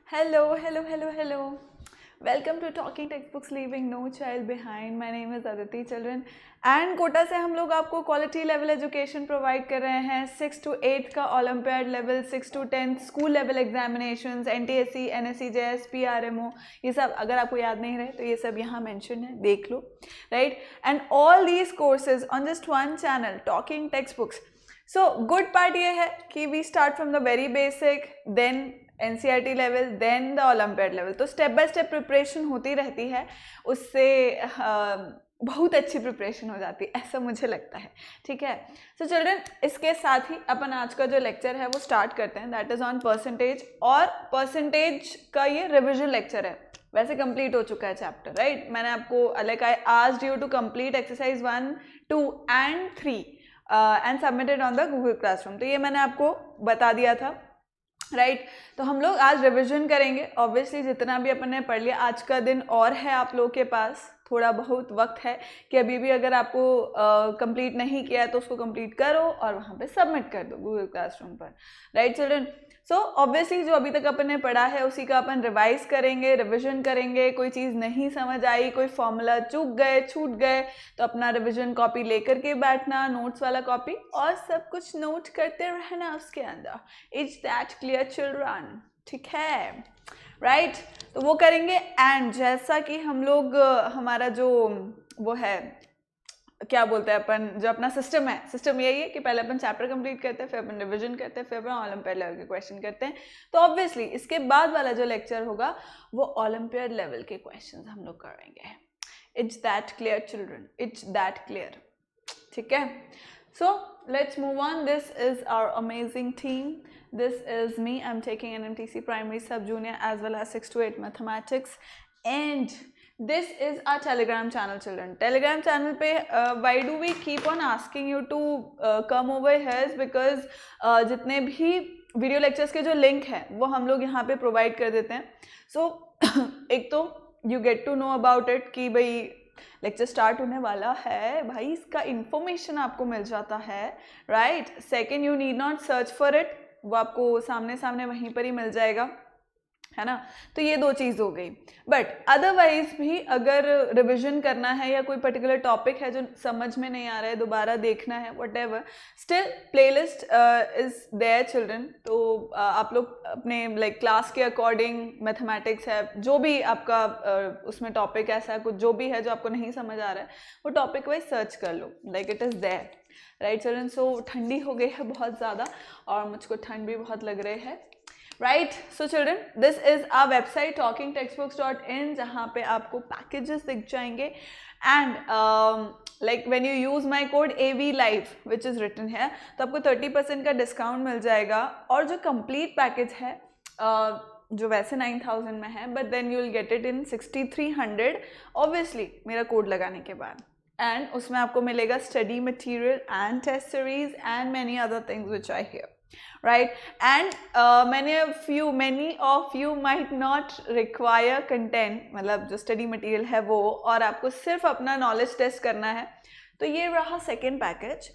Hello, hello, hello, hello. Welcome to Talking Textbooks Leaving No Child Behind. My name is Aditi Children. And Kota से हम लोग आपको quality level education provide कर रहे हैं 6 to 8 का olympiad level, 6 to 10 school level examinations, NTSC, NSC, JS, PRMO, ये सब अगर आपको याद नहीं रहे तो ये सब यहाँ मेंशन है, देख लो, right. And all these courses on just one channel, talking text books. So good part ये है कि we start from the very basic, then NCERT level, then the Olympiad level. तो स्टेप बाय स्टेप प्रिपरेशन होती रहती है, उससे बहुत अच्छी प्रिपरेशन हो जाती है, ऐसा मुझे लगता है. ठीक है. सो चिल्ड्रन, इसके साथ ही अपन आज का जो लेक्चर है वो स्टार्ट करते हैं. That is on percentage. और परसेंटेज का ये रिविजन लेक्चर है. वैसे कंप्लीट हो चुका है चैप्टर, राइट. मैंने आपको like I asked you to complete exercise 1, 2 and 3 and submitted on the Google classroom. तो ये मैंने आपको बता दिया था, राइट. तो हम लोग आज रिविजन करेंगे. ऑब्वियसली जितना भी अपन ने पढ़ लिया, आज का दिन और है आप लोग के पास, थोड़ा बहुत वक्त है कि अभी भी अगर आपको कंप्लीट नहीं किया है तो उसको कंप्लीट करो और वहाँ पे सबमिट कर दो गूगल क्लासरूम पर, राइट चिल्ड्रन. सो ऑब्वियसली जो अभी तक अपन ने पढ़ा है उसी का अपन रिवाइज करेंगे, रिविजन करेंगे. कोई चीज़ नहीं समझ आई, कोई फॉर्मूला चूक गए, छूट गए, तो अपना रिविजन कॉपी लेकर के बैठना, नोट्स वाला कॉपी, और सब कुछ नोट करते रहना उसके अंदर. Is that clear children? ठीक है, राइट. तो वो करेंगे. एंड जैसा कि हम लोग हमारा जो वो है, क्या बोलते हैं अपन, जो अपना सिस्टम है, सिस्टम यही है कि पहले अपन चैप्टर कंप्लीट करते हैं, फिर अपन रिवीजन करते हैं, फिर अपन ओलंपियाड लेवल के क्वेश्चन करते हैं. तो ऑब्वियसली इसके बाद वाला जो लेक्चर होगा वो ओलंपियाड लेवल के क्वेश्चन हम लोग करेंगे. It's that clear children? It's that clear? ठीक है. So let's move on. This is our amazing team. This is me. I'm taking NMTC Primary Sub Junior as well as 6 to 8 Mathematics. And this is our Telegram channel, children. Telegram channel पे why do we keep on asking you to come over here? Because जितने भी video lectures के जो link हैं वो हम लोग यहाँ पे प्रोवाइड कर देते हैं. So एक तो you get to know about it कि भाई लेक्चर स्टार्ट होने वाला है, भाई इसका इंफॉर्मेशन आपको मिल जाता है, right. Second, you need not search for it, वो आपको सामने सामने वहीं पर ही मिल जाएगा, है ना. तो ये दो चीज़ हो गई. बट अदरवाइज भी अगर रिविजन करना है या कोई पर्टिकुलर टॉपिक है जो समझ में नहीं आ रहा है, दोबारा देखना है, what ever, still playlist is their children. तो आप लोग अपने लाइक क्लास के अकॉर्डिंग, मैथमेटिक्स है, जो भी आपका उसमें टॉपिक ऐसा कुछ जो भी है जो आपको नहीं समझ आ रहा है, वो टॉपिक वाइज सर्च कर लो, like it is there, right children. So ठंडी हो गई है बहुत ज़्यादा और मुझको ठंड भी बहुत लग रही है, right. So children, this is our website talkingtextbooks.in, जहाँ पे आपको पैकेजेस दिख जाएंगे. And like when you use my code AV Live which is written है, तो आपको 30% का डिस्काउंट मिल जाएगा. और जो कंप्लीट पैकेज है जो वैसे 9000 में है, but then you will get it in 6300 obviously मेरा कोड लगाने के बाद. एंड उसमें आपको मिलेगा study material and test series and many other things which I here, right. And many of you might not require content, मतलब जो study material है वो, और आपको सिर्फ अपना नॉलेज टेस्ट करना है. तो ये रहा सेकेंड पैकेज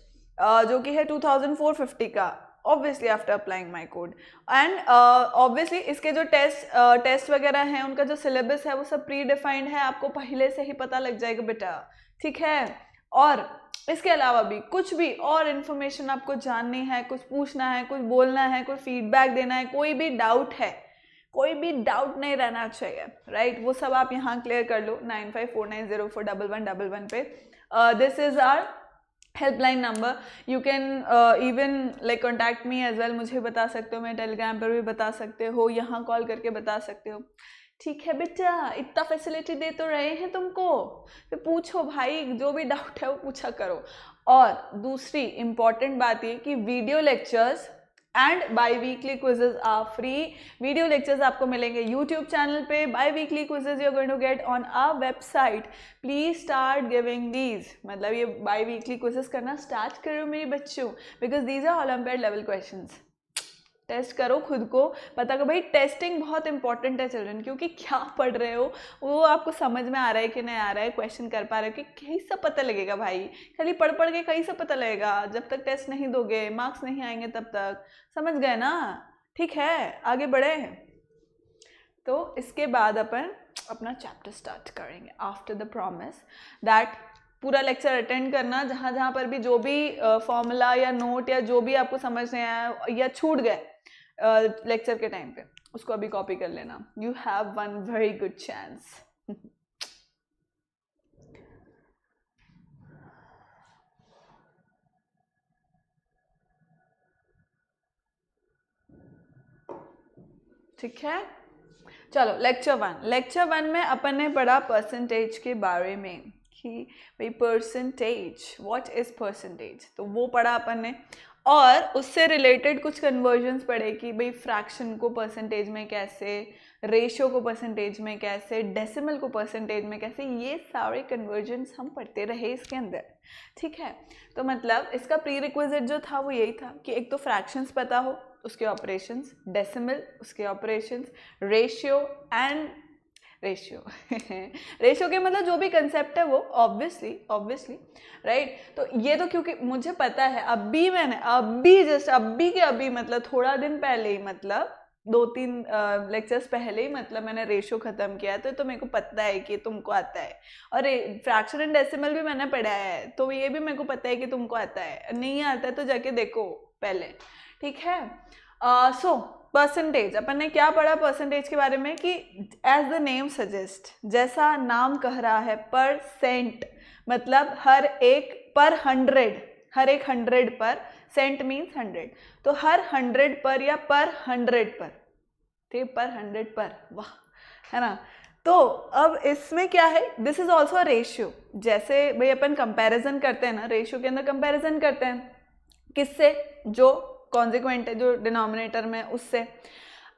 जो कि है 2450 का, obviously after applying my code. And obviously इसके जो टेस्ट वगैरह हैं, उनका जो सिलेबस है वो सब प्री डिफाइंड है, आपको पहले से ही पता लग जाएगा बेटा, ठीक है. और इसके अलावा भी कुछ भी और इन्फॉर्मेशन आपको जाननी है, कुछ पूछना है, कुछ बोलना है, कोई फीडबैक देना है, कोई भी डाउट है, कोई भी डाउट नहीं रहना चाहिए, राइट. वो सब आप यहाँ क्लियर कर लो 9549041111 पे. This is our helpline number. You can even like contact me as well. मुझे बता सकते हो, मैं टेलीग्राम पर भी बता सकते हो, यहाँ कॉल करके बता सकते हो. ठीक है बेटा, इतना फैसिलिटी दे तो रहे हैं तुमको, तो पूछो भाई, जो भी डाउट है वो पूछा करो. और दूसरी इम्पॉर्टेंट बात ये कि video lectures and biweekly quizzes are free. Video lectures आपको मिलेंगे यूट्यूब चैनल पे, biweekly quizzes you are going to get on our website. Please start giving these, मतलब ये बाई वीकली क्विजेज करना start करो मेरे बच्चों, because these are olympiad level questions. Test करो खुद को, पता करो भाई. टेस्टिंग बहुत इंपॉर्टेंट है चिल्ड्रन, क्योंकि क्या पढ़ रहे हो वो आपको समझ में आ रहा है कि नहीं आ रहा है, क्वेश्चन कर पा रहे हो कि कहीं से पता लगेगा भाई. खाली पढ़ पढ़ के कहीं से पता लगेगा, जब तक टेस्ट नहीं दोगे, मार्क्स नहीं आएंगे तब तक. समझ गए ना? ठीक है, आगे बढ़े. तो इसके बाद अपन अपना चैप्टर स्टार्ट करेंगे आफ्टर द प्रॉमिस दैट पूरा लेक्चर अटेंड करना, जहाँ जहाँ पर भी जो भी फॉर्मूला या नोट या जो भी आपको समझ नहीं आया या छूट गए लेक्चर के टाइम पे, उसको अभी कॉपी कर लेना. You have one very good chance. ठीक है, चलो लेक्चर वन में अपन ने पढ़ा परसेंटेज के बारे में कि भाई परसेंटेज, व्हाट इज परसेंटेज, तो वो पढ़ा अपन ने. और उससे रिलेटेड कुछ कन्वर्जन्स पढ़े कि भाई फ्रैक्शन को परसेंटेज में कैसे, रेशियो को परसेंटेज में कैसे, डेसिमल को परसेंटेज में कैसे, ये सारे कन्वर्जन्स हम पढ़ते रहे इसके अंदर. ठीक है, तो मतलब इसका प्री रिक्विजिट जो था वो यही था कि एक तो फ्रैक्शंस पता हो, उसके ऑपरेशंस, डेसिमल उसके ऑपरेशंस, रेशियो एंड रेशियो के मतलब जो भी कंसेप्ट है वो ऑब्वियसली राइट. तो ये तो क्योंकि मुझे पता है, अभी मतलब थोड़ा दिन पहले ही, मतलब 2-3 लेक्चर्स पहले ही मतलब मैंने रेशियो ख़त्म किया है, तो मेरे को पता है कि तुमको आता है. और फ्रैक्शन एंड डेसिमल भी मैंने पढ़ा है, तो ये भी मेरे को पता है कि तुमको आता है. नहीं आता है तो जाके देखो पहले. ठीक है, सो परसेंटेज अपन ने क्या पढ़ा परसेंटेज के बारे में कि एज द नेम सजेस्ट, जैसा नाम कह रहा है, परसेंट मतलब हर एक पर 100, हर एक 100 पर, सेंट मीन्स 100, तो हर 100 पर या पर 100 पर, ठीक, पर 100 पर, वाह, है ना. तो अब इसमें क्या है, this is also a ratio. जैसे भाई अपन कंपैरिजन करते हैं ना, रेशियो के अंदर कंपैरिजन करते हैं किससे, जो कॉन्सिक्वेंट है, जो डिनोमिनेटर में, उससे.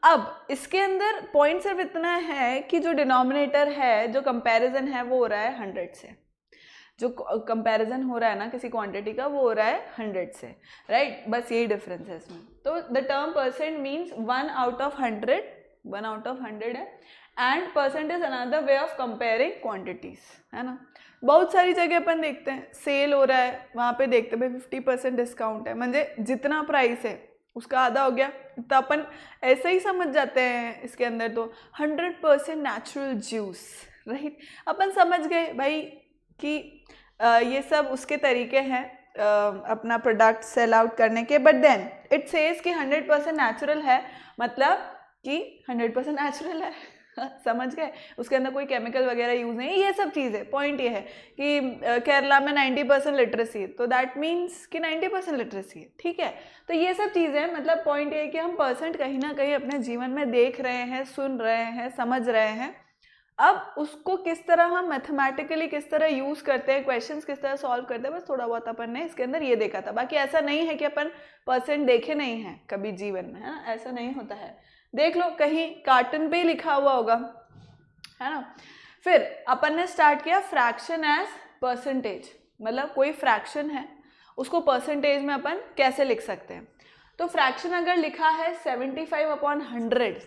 अब इसके अंदर पॉइंट सिर्फ इतना है कि जो डिनोमिनेटर है, जो कंपैरिजन है, वो हो रहा है 100 से. जो कंपैरिजन हो रहा है ना किसी क्वांटिटी का, वो हो रहा है 100 से, राइट. बस यही डिफरेंस है इसमें. तो the term percent means 1 out of 100 है, and percent is another way of comparing quantities, है ना. बहुत सारी जगह अपन देखते हैं सेल हो रहा है, वहाँ पे देखते हैं भाई 50% डिस्काउंट है, म्हणजे जितना प्राइस है उसका आधा हो गया, तो अपन ऐसे ही समझ जाते हैं इसके अंदर. तो 100% नेचुरल जूस, राइट. अपन समझ गए भाई कि ये सब उसके तरीके हैं अपना प्रोडक्ट सेल आउट करने के. बट देन इट सेज कि 100% नेचुरल है, मतलब कि 100% नेचुरल है. समझ गए, उसके अंदर कोई केमिकल वगैरह यूज नहीं है. ये सब चीज़ें, पॉइंट ये है कि केरला में 90% लिटरेसी है, तो दैट मीन्स कि 90% लिटरेसी है. ठीक है, तो ये सब चीज़ें, मतलब पॉइंट ये है कि हम परसेंट कहीं ना कहीं अपने जीवन में देख रहे हैं, सुन रहे हैं, समझ रहे हैं. अब उसको किस तरह हम मैथमेटिकली किस तरह यूज करते हैं, क्वेश्चंस किस तरह सॉल्व करते हैं, बस थोड़ा बहुत अपन ने इसके अंदर ये देखा था. बाकी ऐसा नहीं है कि अपन परसेंट देखे नहीं हैं कभी जीवन में, है ना, ऐसा नहीं होता है. देख लो, कहीं कार्टन पे ही लिखा हुआ होगा, है ना. फिर अपन ने स्टार्ट किया फ्रैक्शन एज परसेंटेज, मतलब कोई फ्रैक्शन है उसको परसेंटेज में अपन कैसे लिख सकते हैं. तो फ्रैक्शन अगर लिखा है 75/100,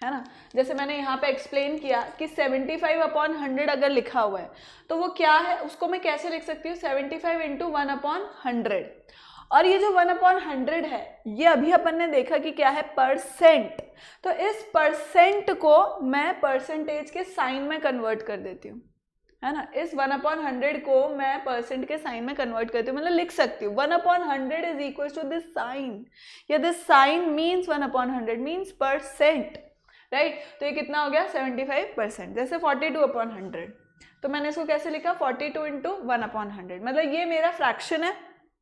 है ना, जैसे मैंने यहाँ पे एक्सप्लेन किया कि 75/100 अगर लिखा हुआ है, तो वो क्या है, उसको मैं कैसे लिख सकती हूँ, 75 × 1/100. और ये जो 1/100 है, ये अभी अपन ने देखा कि क्या है, परसेंट. तो इस परसेंट को मैं परसेंटेज के साइन में कन्वर्ट कर देती हूँ, है ना. इस 1/100 को मैं परसेंट के साइन में कन्वर्ट करती हूँ, मतलब लिख सकती हूँ 1/100 is equal to this sign, या this sign means 1/100 means percent, right. तो ये कितना हो गया, 75%. जैसे 42/100, तो मैंने इसको कैसे लिखा, 42 × 1/100, मतलब ये मेरा फ्रैक्शन है,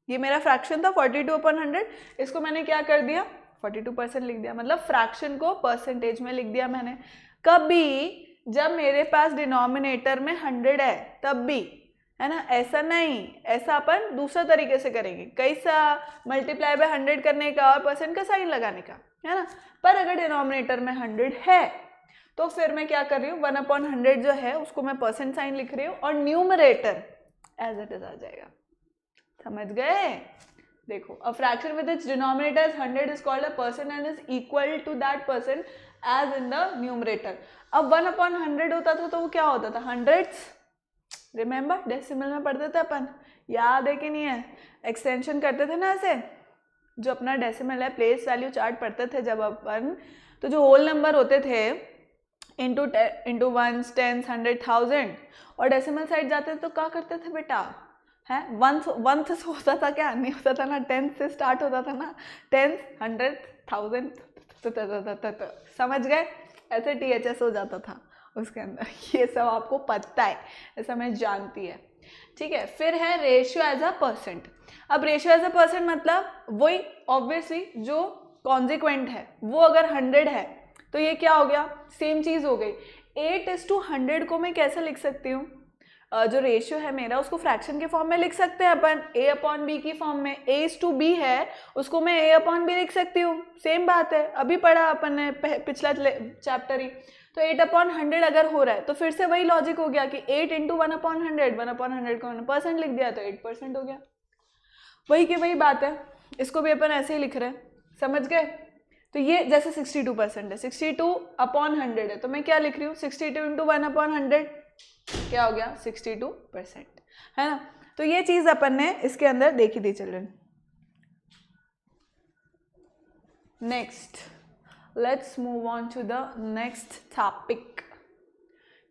ये मेरा फ्रैक्शन था 42/100. इसको मैंने क्या कर दिया, 42% लिख दिया, मतलब फ्रैक्शन को परसेंटेज में लिख दिया मैंने. कभी जब मेरे पास डिनोमिनेटर में 100 है तब भी, है ना, ऐसा नहीं, ऐसा अपन दूसरा तरीके से करेंगे, कैसा, मल्टीप्लाई बाय 100 करने का और परसेंट का साइन लगाने का, है ना. पर अगर डिनोमिनेटर में 100 है तो फिर मैं क्या कर रही हूँ, 1/100 जो है उसको मैं परसेंट साइन लिख रही हूँ, और न्यूमरेटर एज इट इज आ जाएगा. समझ गए. देखो, a fraction with its denominator is 100 is called a percent and is equal to that percent as in the numerator. अब 1/100 होता था तो वो क्या होता था, हंड्रेड्स. रिमेंबर, डेसिमल में पढ़ते थे अपन, याद है कि नहीं है, एक्सटेंशन करते थे ना ऐसे, जो अपना डेसिमल है, प्लेस वैल्यू चार्ट पढ़ते थे जब अपन, तो जो होल नंबर होते थे इंटू वंस, टेंस, 100, 1000, और डेसिमल साइड जाते थे तो क्या करते थे बेटा, है वन से होता था क्या, नहीं होता था ना, 10 से स्टार्ट होता था ना, 10, 100, 1000, समझ गए, ऐसे THS हो जाता था उसके अंदर। ये सब आपको पता है, ऐसा मैं जानती है, ठीक है। फिर है रेशियो एज अ परसेंट। अब रेशियो एज अ परसेंट मतलब वही ऑब्वियसली जो कॉन्जिक्वेंट है वो अगर 100 है तो ये क्या हो गया, सेम चीज हो गई। 8:100 को मैं कैसे लिख सकती हूँ, जो रेशियो है मेरा उसको फ्रैक्शन के फॉर्म में लिख सकते हैं अपन, A/B की फॉर्म में। A:B है उसको मैं A/B लिख सकती हूँ, सेम बात है, अभी पढ़ा अपन ने पिछला चैप्टर ही। तो 8/100 अगर हो रहा है तो फिर से वही लॉजिक हो गया कि 8 × 1/100, 1/100 को 1% लिख दिया तो 8% हो गया, वही की वही बात है। इसको भी अपन ऐसे ही लिख रहे हैं, समझ गए। तो ये जैसे 62% है, 62/100 है, तो मैं क्या लिख रही हूँ, 62 × 1/100 क्या हो गया, 62%, है ना। तो ये चीज अपन ने इसके अंदर देखी थी children. Next let's move on to the next topic,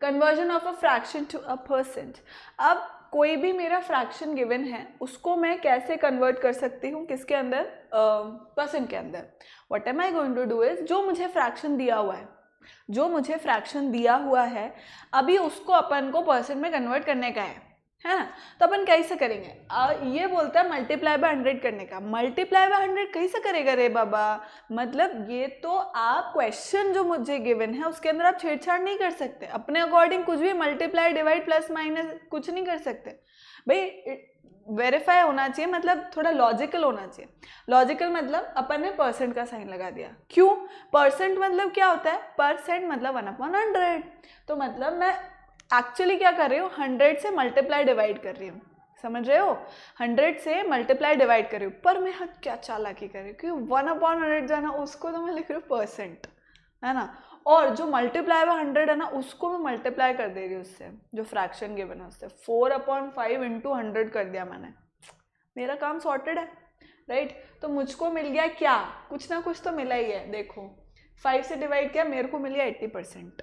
conversion of a fraction to a percent. अब कोई भी मेरा फ्रैक्शन गिवन है उसको मैं कैसे कन्वर्ट कर सकती हूँ, किसके अंदर, परसेंट के अंदर। What am I going to do is, जो मुझे फ्रैक्शन दिया हुआ है, जो मुझे फ्रैक्शन दिया हुआ है अभी उसको अपन को परसेंट में कन्वर्ट करने का है ना। तो अपन कैसे करेंगे, ये बोलता है मल्टीप्लाई बाय 100 करने का। मल्टीप्लाई बाय 100 कैसे करेगा रे बाबा, मतलब ये तो आप क्वेश्चन जो मुझे गिवन है उसके अंदर आप छेड़छाड़ नहीं कर सकते, अपने अकॉर्डिंग कुछ भी मल्टीप्लाई, डिवाइड, प्लस माइनस कुछ नहीं कर सकते भाई। वेरीफाई होना चाहिए, मतलब थोड़ा लॉजिकल होना चाहिए। लॉजिकल मतलब अपन ने परसेंट का साइन लगा दिया, क्यों, परसेंट मतलब क्या होता है, परसेंट मतलब 1/100, तो मतलब मैं एक्चुअली क्या कर रही हूँ, 100 से मल्टीप्लाई डिवाइड कर रही हूँ, समझ रहे हो, 100 से मल्टीप्लाई डिवाइड कर रही हूँ। पर मैं क्या चालाकी कर रही हूँ, क्योंकि 1/100 जो है ना उसको तो मैं लिख रही हूँ परसेंट, है ना, और जो मल्टीप्लाई बाय 100 है ना उसको मैं मल्टीप्लाई कर दे रही हूँ उससे, जो फ्रैक्शन गिवन है उससे। 4/5 × 100 कर दिया मैंने, मेरा काम सॉर्टेड है, राइट। तो मुझको मिल गया क्या, कुछ ना कुछ तो मिला ही है। देखो 5 से डिवाइड किया, मेरे को मिल गया 80%,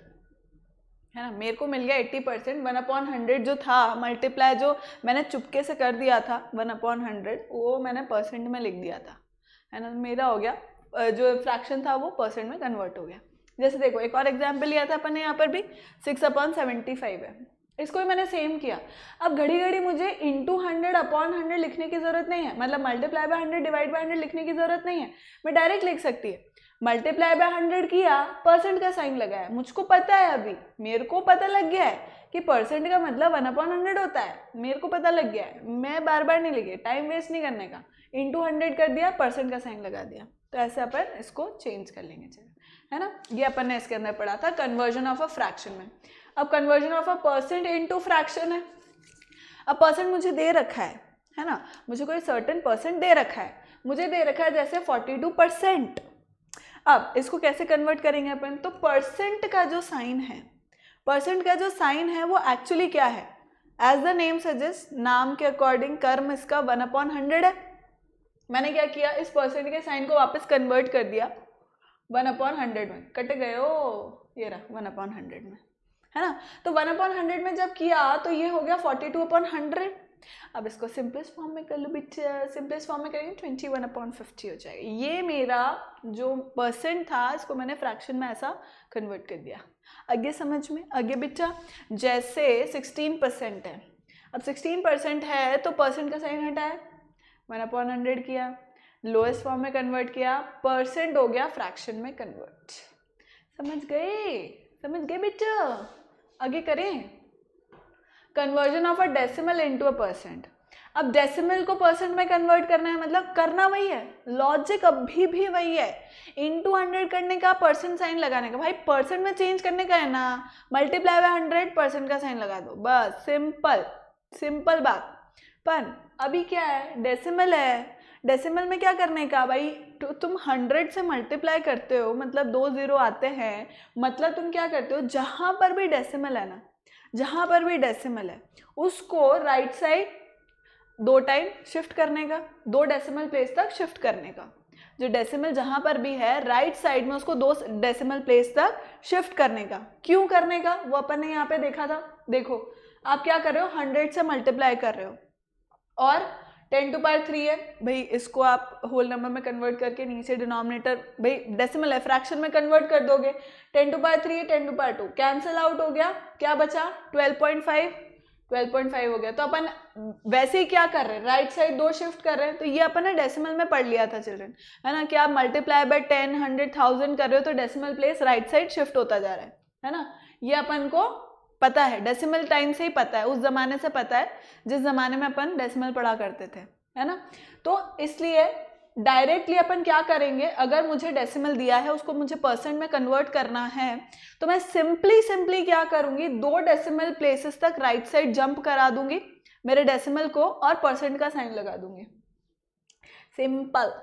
है ना, मेरे को मिल गया 80%। 1/100 जो था मल्टीप्लाई, जो मैंने चुपके से कर दिया था 1/100, वो मैंने परसेंट में लिख दिया था, है ना, मेरा हो गया, जो फ्रैक्शन था वो परसेंट में कन्वर्ट हो गया। जैसे देखो एक और एग्जाम्पल लिया था अपन ने, यहाँ पर भी 6/75 है, इसको भी मैंने सेम किया। अब घड़ी घड़ी मुझे इंटू 100/100 लिखने की जरूरत नहीं है, मतलब मल्टीप्लाई बाय 100 डिवाइड बाय 100 लिखने की जरूरत नहीं है, मैं डायरेक्ट लिख सकती है। मल्टीप्लाई बाय 100 किया, परसेंट का साइन लगाया, मुझको पता है, अभी मेरे को पता लग गया है कि परसेंट का मतलब 1/100 होता है, मेरे को पता लग गया है, मैं बार बार नहीं लिखे, टाइम वेस्ट नहीं करने का, इंटू 100 कर दिया, परसेंट का साइन लगा दिया। तो ऐसे अपन इसको चेंज कर लेंगे, है ना। ये अपन ने इसके अंदर पढ़ा था कन्वर्जन ऑफ अ फ्रैक्शन में। अब conversion of a percent into fraction है। अब परसेंट मुझे दे रखा है ना, मुझे कोई सर्टेन परसेंट दे रखा है, मुझे दे रखा है जैसे 42%। अब इसको कैसे कन्वर्ट करेंगे अपन, तो परसेंट का जो साइन है, परसेंट का जो साइन है वो एक्चुअली क्या है, एज द नेम सजेस्ट, नाम के अकॉर्डिंग कर्म इसका 1/100 है। मैंने क्या किया, इस परसेंट के साइन को वापस कन्वर्ट कर दिया 1/100 में, कट गए हो, ये रहा 1/100 में, है ना। तो 1/100 में जब किया तो ये हो गया 42/100। अब इसको सिंपलेस्ट फॉर्म में कर लो, सिंपलेस्ट फॉर्म में करेंगे 21/50 हो जाएगा। ये मेरा जो परसेंट था इसको मैंने फ्रैक्शन में ऐसा कन्वर्ट कर दिया। आगे समझ में, आगे बेटा, जैसे 16% है, अब 16% है तो परसेंट का साइन हटाया, 1/100 किया, लोएस्ट फॉर्म में कन्वर्ट किया, परसेंट हो गया फ्रैक्शन में कन्वर्ट। समझ गए बेटा, आगे करें। Conversion of a decimal into a percent. अब डेसिमल को परसेंट में कन्वर्ट करना है, मतलब करना वही है, लॉजिक अभी भी वही है, इनटू 100 करने का, परसेंट साइन लगाने का। भाई परसेंट में चेंज करने का है ना, मल्टीप्लाई बाय 100 परसेंट का साइन लगा दो, बस सिंपल बात। पर अभी क्या है, डेसिमल है, डेसिमल में क्या करने का भाई, तो तुम 100 से मल्टीप्लाई करते हो, मतलब 2 0 आते हैं, मतलब तुम क्या करते हो, जहां पर भी डेसिमल है ना, जहां पर भी डेसिमल है उसको राइट साइड 2 टाइम शिफ्ट करने का, 2 डेसिमल प्लेस तक शिफ्ट करने का। जो डेसिमल जहाँ पर भी है राइट साइड में उसको 2 डेसिमल प्लेस तक शिफ्ट करने का। क्यों करने का वो अपन ने यहाँ पे देखा था। देखो आप क्या कर रहे हो, 100 से मल्टीप्लाई कर रहे हो और 10 to power 3 है भाई, इसको आप होल नंबर में कन्वर्ट करके नीचे डिनोमिनेटर भाई डेसिमल है फ्रैक्शन में कन्वर्ट कर दोगे। 10 to power 3 है, 10 to power 2 कैंसिल आउट हो गया, क्या बचा 12.5 हो गया। तो अपन वैसे ही क्या कर रहे हैं, राइट साइड 2 शिफ्ट कर रहे हैं। तो ये अपन ने डेसिमल में पढ़ लिया था चिल्ड्रन, है ना, कि आप मल्टीप्लाई बाय 10, 100, 1000 कर रहे हो तो decimal place right side shift होता जा रहा है ना। ये अपन को पता है, डेसिमल टाइम से ही पता है, उस जमाने से पता है जिस जमाने में अपन डेसिमल पढ़ा करते थे, है ना। तो इसलिए डायरेक्टली अपन क्या करेंगे, अगर मुझे डेसिमल दिया है उसको मुझे परसेंट में कन्वर्ट करना है तो मैं सिंपली क्या करूंगी, 2 डेसिमल प्लेसेस तक राइट साइड जंप करा दूंगी मेरे डेसिमल को और परसेंट का साइन लगा दूंगी। Simple,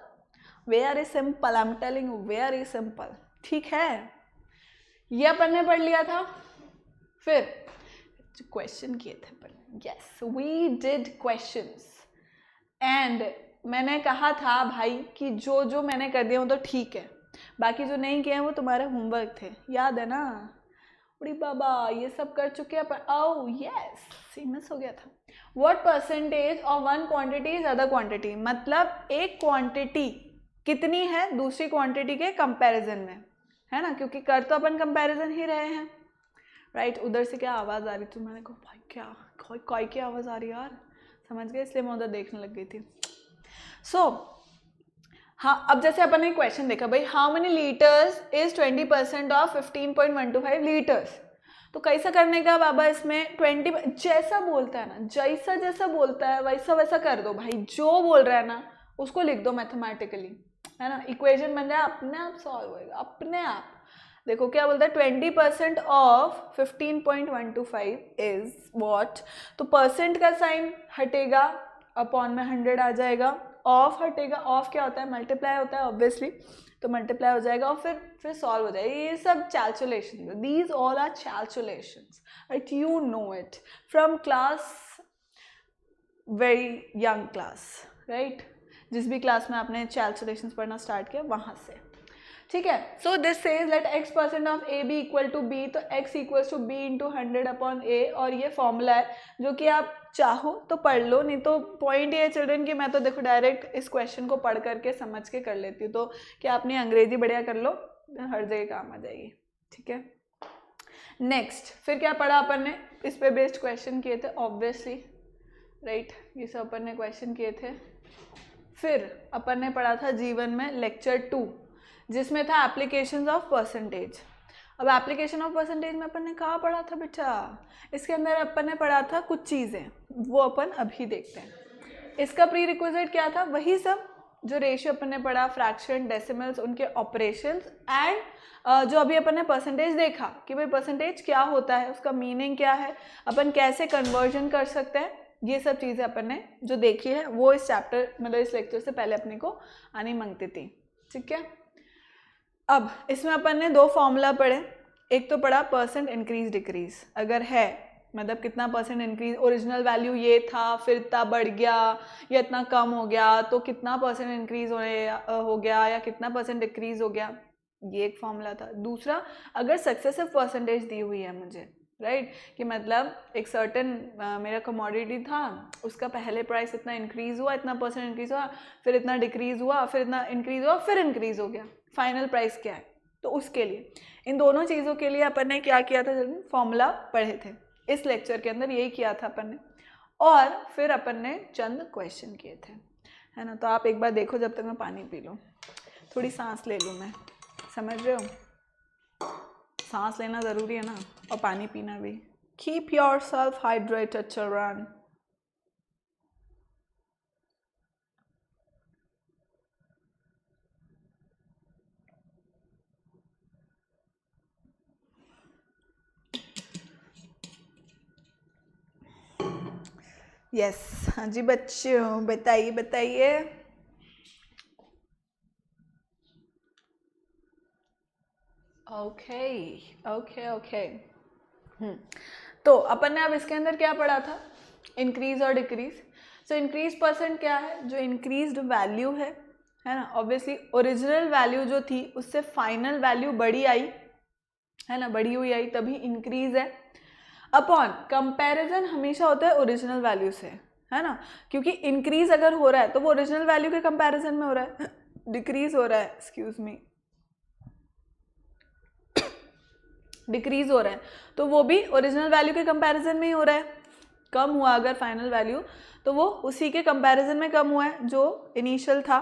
very simple, I am telling you very simple, ठीक है। ये अपन ने पढ़ लिया था। फिर क्वेश्चन किए थे अपन, yes we did questions and मैंने कहा था भाई कि जो जो मैंने कर दिया वो तो ठीक है, बाकी जो नहीं किए हैं वो तुम्हारे होमवर्क थे, याद है ना। उड़ी बाबा ये सब कर चुके हैं अपन। ओह यस मिस हो गया था। What percentage of one quantity is other quantity, मतलब एक क्वांटिटी कितनी है दूसरी क्वांटिटी के कंपैरिजन में, है ना, क्योंकि कर तो अपन कंपैरिजन ही रहे हैं, राइट। उधर से क्या आवाज़ आ रही थी, मैंने कहा भाई क्या कोई की आवाज़ आ रही है यार, समझ गए, इसलिए मैं उधर देखने लग गई थी। सो हाँ, अब जैसे अपन ने क्वेश्चन देखा भाई, how many litres is 20% of 15.125 litres. तो कैसा करने का बाबा, इसमें 20 जैसा बोलता है ना, जैसा बोलता है वैसा वैसा कर दो भाई, जो बोल रहा है ना उसको लिख दो मैथमेटिकली, है ना, इक्वेशन बन जाए, अपने आप सॉल्व होएगा अपने आप। देखो क्या बोलता है, 20% ऑफ 15.125 इज वॉट, तो परसेंट का साइन हटेगा, अपॉन में 100 आ जाएगा, ऑफ हटेगा, ऑफ क्या होता है मल्टीप्लाई होता है ऑब्वियसली, तो मल्टीप्लाई हो जाएगा और फिर सॉल्व हो जाएगा। ये सब calculation, these all are calculations, right, you know it from class, very young class, right, जिस भी क्लास में आपने कैलकुलेशंस पढ़ना स्टार्ट किया वहाँ से, ठीक है। So this says let x% of a B equal to B, तो x equals to B into 100 upon a, और ये फॉर्मूला है जो कि आप चाहो तो पढ़ लो, नहीं तो पॉइंट ये है चिल्ड्रन कि मैं तो देखो डायरेक्ट इस क्वेश्चन को पढ़ करके समझ के कर लेती हूँ, तो क्या आपने अंग्रेजी बढ़िया कर लो, हर जगह काम आ जाएगी, ठीक है। नेक्स्ट फिर क्या पढ़ा अपन ने, इस पे बेस्ड क्वेश्चन किए थे ऑब्वियसली, राइट, ये सब अपन ने क्वेश्चन किए थे। फिर अपन ने पढ़ा था जीवन में लेक्चर 2 जिसमें था एप्लीकेशंस ऑफ परसेंटेज। अब एप्लीकेशन ऑफ परसेंटेज में अपन ने कहाँ पढ़ा था बेटा, इसके अंदर अपन ने पढ़ा था कुछ चीज़ें, वो अपन अभी देखते हैं। इसका प्री रिक्विजिट क्या था, वही सब जो रेशियो अपन ने पढ़ा, फ्रैक्शन, डेसिमल्स, उनके ऑपरेशंस, एंड जो अभी अपन ने परसेंटेज देखा कि भाई परसेंटेज क्या होता है, उसका मीनिंग क्या है, अपन कैसे कन्वर्जन कर सकते हैं, ये सब चीज़ें अपन ने जो देखी है वो इस चैप्टर मतलब इस लेक्चर से पहले अपने को आनी मांगती थी, ठीक है। अब इसमें अपन ने 2 फॉर्मूला पढ़े, एक तो पढ़ा परसेंट इंक्रीज डिक्रीज, अगर है मतलब कितना परसेंट इंक्रीज, ओरिजिनल वैल्यू ये था फिर इतना बढ़ गया या इतना कम हो गया तो कितना परसेंट इंक्रीज हो गया या कितना परसेंट डिक्रीज हो गया, ये एक फॉर्मूला था। दूसरा, अगर सक्सेसिव परसेंटेज दी हुई है मुझे, राइट, कि मतलब एक सर्टेन मेरा कमोडिटी था, उसका पहले प्राइस इतना इंक्रीज हुआ, इतना परसेंट इंक्रीज हुआ, फिर इतना डिक्रीज हुआ, फिर इतना इंक्रीज हुआ, फिर इंक्रीज हो गया, फाइनल प्राइस क्या है, तो उसके लिए इन दोनों चीज़ों के लिए अपन ने क्या किया था, फॉर्मूला पढ़े थे इस लेक्चर के अंदर, यही किया था अपन ने, और फिर अपन ने चंद क्वेश्चन किए थे, है ना। तो आप एक बार देखो जब तक मैं पानी पी लूँ, थोड़ी सांस ले लूँ मैं, समझ रहे हो, सांस लेना ज़रूरी है ना, और पानी पीना भी। Keep your self hydrated children. Yes, हाँ जी बच्चों, बताइए बताइए। Okay okay okay. तो अपन ने अब इसके अंदर क्या पढ़ा था, इंक्रीज और डिक्रीज। सो इंक्रीज परसेंट क्या है, जो इंक्रीज्ड वैल्यू है है ना, ऑब्वियसली ओरिजिनल वैल्यू जो थी उससे फाइनल वैल्यू बड़ी आई, है ना, बड़ी हुई आई, तभी इंक्रीज है। अपॉन कंपैरिजन हमेशा होता है ओरिजिनल वैल्यू से, है ना, क्योंकि इंक्रीज अगर हो रहा है तो वो ओरिजिनल वैल्यू के कंपैरिजन में हो रहा है, डिक्रीज हो रहा है, एक्सक्यूज मी, डिक्रीज हो रहा है तो वो भी ओरिजिनल वैल्यू के कंपैरिजन में ही हो रहा है। कम हुआ अगर फाइनल वैल्यू तो वो उसी के कंपैरिजन में कम हुआ है जो इनिशियल था,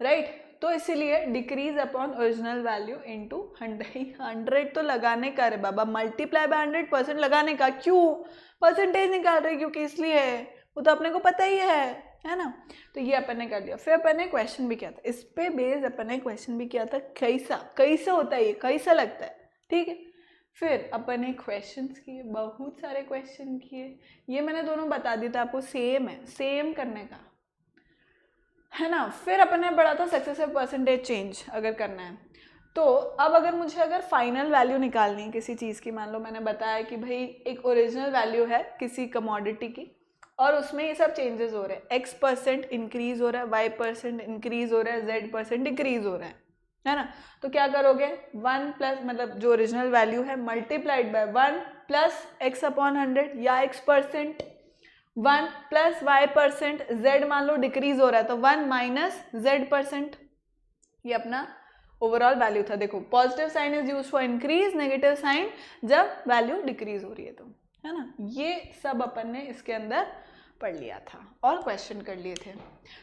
राइट। तो इसीलिए decrease upon original value into 100 तो लगाने का रे बाबा, मल्टीप्लाई बाय 100% लगाने का, क्यों परसेंटेज निकाल रहे, क्योंकि इसलिए वो तो अपने को पता ही है ना। तो ये अपन ने कर लिया। फिर अपन ने क्वेश्चन भी किया था, इस पे बेस अपन ने क्वेश्चन भी किया था, कैसा होता है ये, कैसा लगता है, ठीक है। फिर अपन ने क्वेश्चंस किए, बहुत सारे क्वेश्चन किए, ये मैंने दोनों बता दिया था आपको, सेम है, सेम करने का, है ना। फिर अपन ने पढ़ा था सक्सेसिव परसेंटेज चेंज अगर करना है तो। अब अगर मुझे फाइनल वैल्यू निकालनी है किसी चीज़ की, मान लो मैंने बताया कि भाई एक ओरिजिनल वैल्यू है किसी कमोडिटी की और उसमें ये सब चेंजेस हो रहे हैं, x% इंक्रीज हो रहा है, y% इंक्रीज हो रहा है, z% डिक्रीज हो रहा है ना। तो क्या करोगे, 1 प्लस मतलब जो ओरिजिनल वैल्यू है multiplied by 1 plus x upon 100 या x%, 1 प्लस y%, z मान लो डिक्रीज हो रहा है तो 1 माइनस z%, ये अपना ओवरऑल वैल्यू था। देखो positive sign is use for increase, negative sign जब वैल्यू डिक्रीज हो रही है तो, है ना। ये सब अपन ने इसके अंदर पढ़ लिया था और क्वेश्चन कर लिए थे।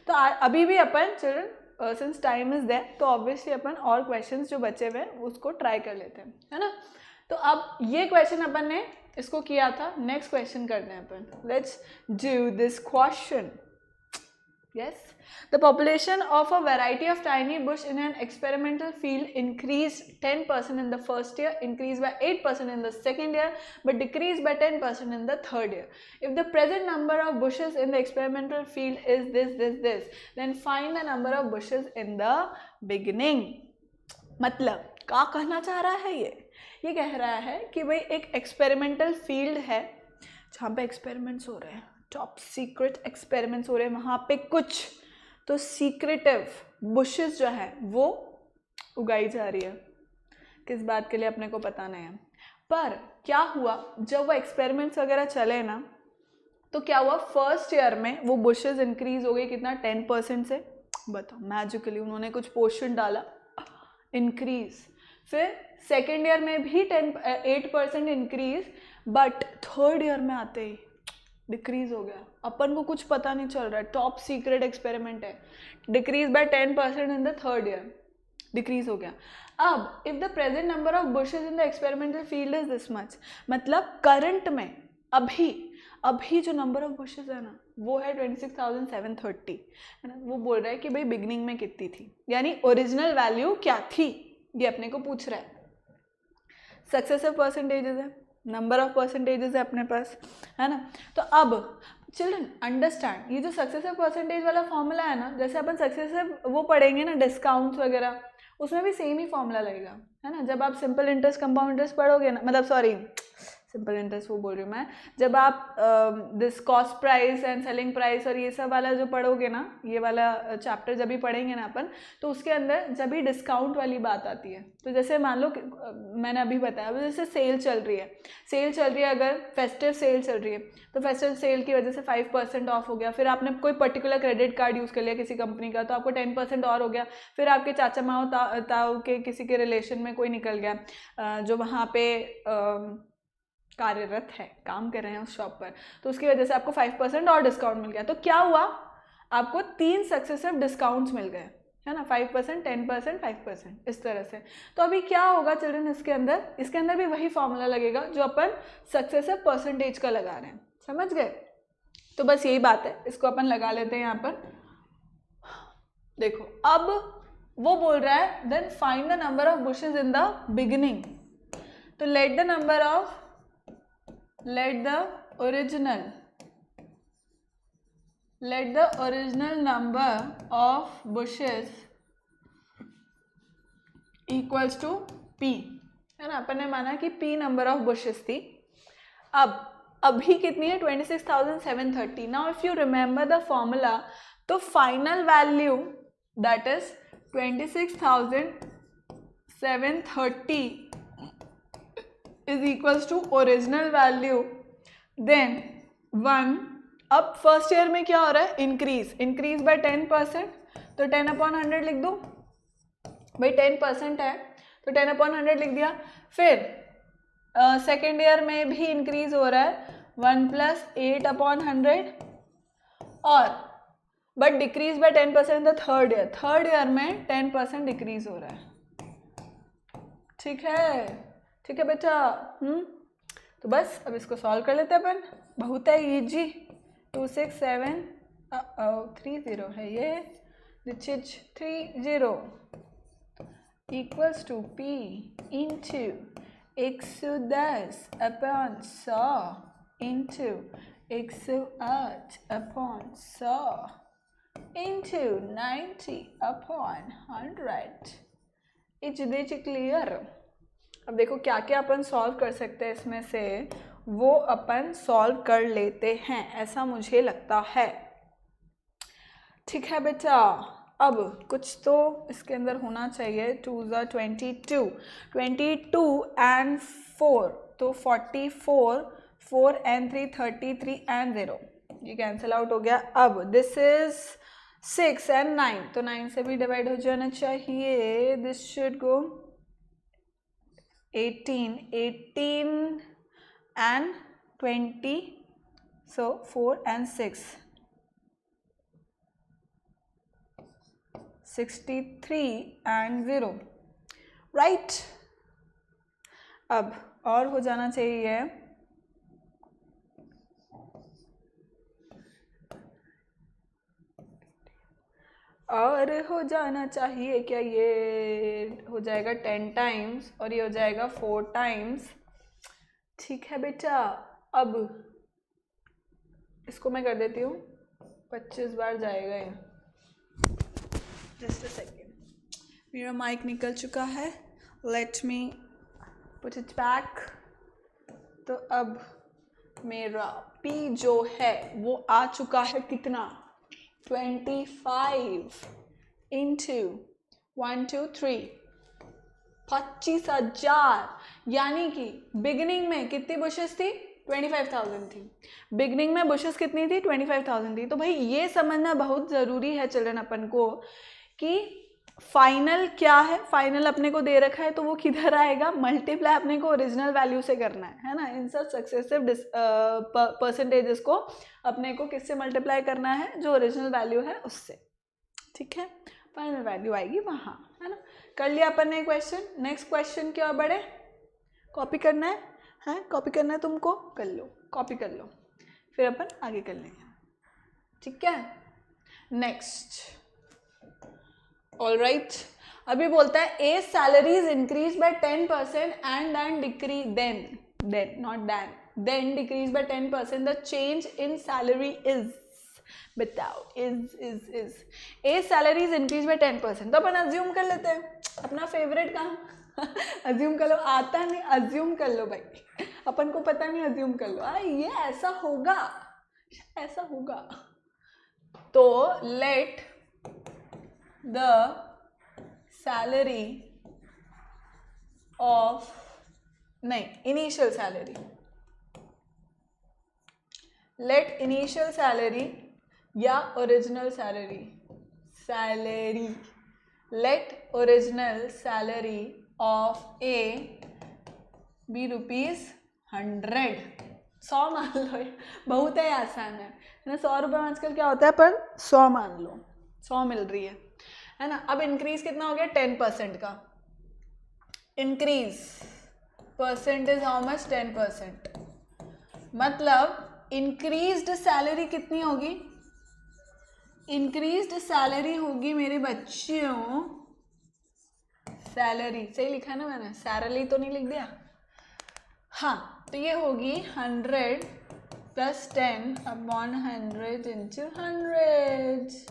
तो अभी भी अपन children since time is there तो ऑब्वियसली अपन और क्वेश्चंस जो बचे हुए हैं उसको ट्राई कर लेते हैं, है ना। तो अब ये क्वेश्चन अपन ने इसको किया था, नेक्स्ट क्वेश्चन करते हैं अपन। Let's do this question. Yes, the population of a variety of tiny bush in an experimental field increased 10% in the first year, increased by 8% in the second year, but decreased by 10% in the third year. If the present number of bushes in the experimental field is this, then find the number of bushes in the beginning. मतलब क्या कहना चाह रहा है ये कह रहा है कि भाई एक एक्सपेरिमेंटल फील्ड है जहाँ पे एक्सपेरिमेंट्स हो रहे हैं, टॉप सीक्रेट एक्सपेरिमेंट्स हो रहे हैं, वहाँ पे कुछ तो सीक्रेटिव बुशेस जो है वो उगाई जा रही है। किस बात के लिए अपने को पता नहीं है, पर क्या हुआ जब वो एक्सपेरिमेंट्स वगैरह चले ना तो क्या हुआ, फर्स्ट ईयर में वो बुशेस इंक्रीज हो गई कितना, 10% से। बताओ मैजिकली उन्होंने कुछ पोर्शन डाला, इंक्रीज। फिर सेकेंड ईयर में भी 8% इंक्रीज, बट थर्ड ईयर में आते ही डिक्रीज हो गया। अपन को कुछ पता नहीं चल रहा है, टॉप सीक्रेट एक्सपेरिमेंट है, decrease by 10% in the third year, decrease हो गया। अब if the present number of bushes in the experimental field is this much, मतलब करंट में अभी जो नंबर ऑफ बुशेस है ना वो है 26,730, है ना। वो बोल रहा है कि भाई बिगनिंग में कितनी थी, यानी ओरिजिनल वैल्यू क्या थी, ये अपने को पूछ रहा है। सक्सेसिव परसेंटेजेस है, नंबर ऑफ परसेंटेजेस है अपने पास, है ना। तो अब चिल्ड्रन अंडरस्टैंड, ये जो सक्सेसिव परसेंटेज वाला फॉर्मूला है ना, जैसे अपन सक्सेसिव वो पढ़ेंगे ना डिस्काउंट्स वगैरह, उसमें भी सेम ही फॉर्मूला लगेगा, है ना। जब आप सिंपल इंटरेस्ट कंपाउंड इंटरेस्ट पढ़ोगे ना, मतलब सॉरी सिंपल इंटरेस्ट वो बोल रही हूँ मैं, जब आप this cost price and selling price और ये सब वाला जो पढ़ोगे ना, ये वाला चैप्टर जब भी पढ़ेंगे ना अपन, तो उसके अंदर जब भी डिस्काउंट वाली बात आती है, तो जैसे मान लो मैंने अभी बताया जैसे सेल चल रही है, अगर फेस्टिव सेल चल रही है तो फेस्टिव सेल की वजह से 5% ऑफ हो गया, फिर आपने कोई पर्टिकुलर क्रेडिट कार्ड यूज़ कर लिया किसी कंपनी का तो आपको 10% और हो गया, फिर आपके चाचा माओ ताऊ के किसी के रिलेशन में कोई निकल गया जो वहाँ पे कार्यरत है, काम कर रहे हैं उस शॉप पर, तो उसकी वजह से आपको 5% और डिस्काउंट मिल गया। तो क्या हुआ, आपको 3 सक्सेसिव डिस्काउंट्स मिल गए, है ना, 5%, 10%, 5%, इस तरह से। तो अभी क्या होगा चिल्ड्रन, इसके अंदर भी वही फॉर्मूला लगेगा जो अपन सक्सेसिव परसेंटेज का लगा रहे हैं, समझ गए। तो बस यही बात है, इसको अपन लगा लेते हैं यहाँ पर। देखो अब वो बोल रहा है then find the number of bushes in the beginning, तो let the original number of bushes equals to p, है ना। अपन ने माना कि p नंबर ऑफ बुशेस थी, अब अभी कितनी है 26,730। Now if you remember the formula, तो final value that is 26,730 is equals to original value, then 1. अब फर्स्ट ईयर में क्या हो रहा है, इंक्रीज बाय 10%, तो 10/100 लिख दो भाई, 10% है तो 10/100 लिख दिया. फिर सेकेंड ईयर में भी इंक्रीज हो रहा है, 1 + 8/100, और but decrease by 10% the third year में 10% डिक्रीज हो रहा है. ठीक है बेटा. तो बस अब इसको सॉल्व कर लेते हैं अपन, बहुत है इजी. 26730 है ये, which is 30 equals to P into 110/100 into 108/100 into 90/100. Is clear. अब देखो क्या क्या अपन सॉल्व कर सकते हैं, इसमें से वो अपन सॉल्व कर लेते हैं, ऐसा मुझे लगता है. ठीक है बेटा. अब कुछ तो इसके अंदर होना चाहिए. 2 × 22 and 4, तो 44, 4 and 3 33 and 0, ये कैंसिल आउट हो गया. अब दिस इज 6 and 9, तो 9 से भी डिवाइड हो जाना चाहिए. This should go 18 and 20, so 4 and 6, 63 and 0, right. अब और हो जाना चाहिए, और हो जाना चाहिए क्या, ये हो जाएगा 10 टाइम्स और ये हो जाएगा 4 टाइम्स. ठीक है बेटा. अब इसको मैं कर देती हूँ, 25 बार जाएगा ये. जस्ट अ सेकेंड, मेरा माइक निकल चुका है, let me put it back. तो अब मेरा P जो है वो आ चुका है कितना, 25 into 1 2 3, 25,000. यानी कि बिगिनिंग में कितनी बुशेस थी, 25,000 थी. बिगिनिंग में बुशेस कितनी थी, 25,000 थी. तो भाई ये समझना बहुत ज़रूरी है चिल्ड्रन अपन को कि फाइनल क्या है. फाइनल अपने को दे रखा है तो वो किधर आएगा, मल्टीप्लाई अपने को ओरिजिनल वैल्यू से करना है ना. इन सब सक्सेसिव परसेंटेजेस को अपने को किससे मल्टीप्लाई करना है, जो ओरिजिनल वैल्यू है उससे. ठीक है, फाइनल वैल्यू आएगी वहाँ, है ना. कर लिया अपन ने क्वेश्चन. नेक्स्ट क्वेश्चन की ओर बढ़े. कॉपी करना है कॉपी करना है तुमको, कर लो, कॉपी कर लो, फिर अपन आगे कर लेंगे. ठीक है. Next, all right. अभी बोलता है a salaries increase by 10% and then decrease, then not then decrease by 10%, the change in salary is, बताओ. Is a salaries increase by 10%, तो अपन अज्यूम कर लेते हैं, अपना फेवरेट काम. अज्यूम कर लो, आता नहीं, अज्यूम कर लो भाई, अपन को पता नहीं, अज्यूम कर लो. ये ऐसा होगा. तो लेट the salary of, नहीं, initial salary, let initial salary या original salary, let original salary of A be ₹100. 100 मान लो, बहुत ही आसान है ना. 100 रुपये आजकल क्या होता है, पर 100 मान लो, 100 मिल रही है ना. अब इंक्रीज कितना हो गया, 10% का increase. Percent is how much, 10%. मतलब इंक्रीज्ड सैलरी कितनी होगी, इंक्रीज्ड सैलरी होगी मेरे बच्चों, सैलरी सही लिखा है ना मैंने, सैलरी तो नहीं लिख दिया. हाँ, तो ये होगी 100 + 10/100 into 100.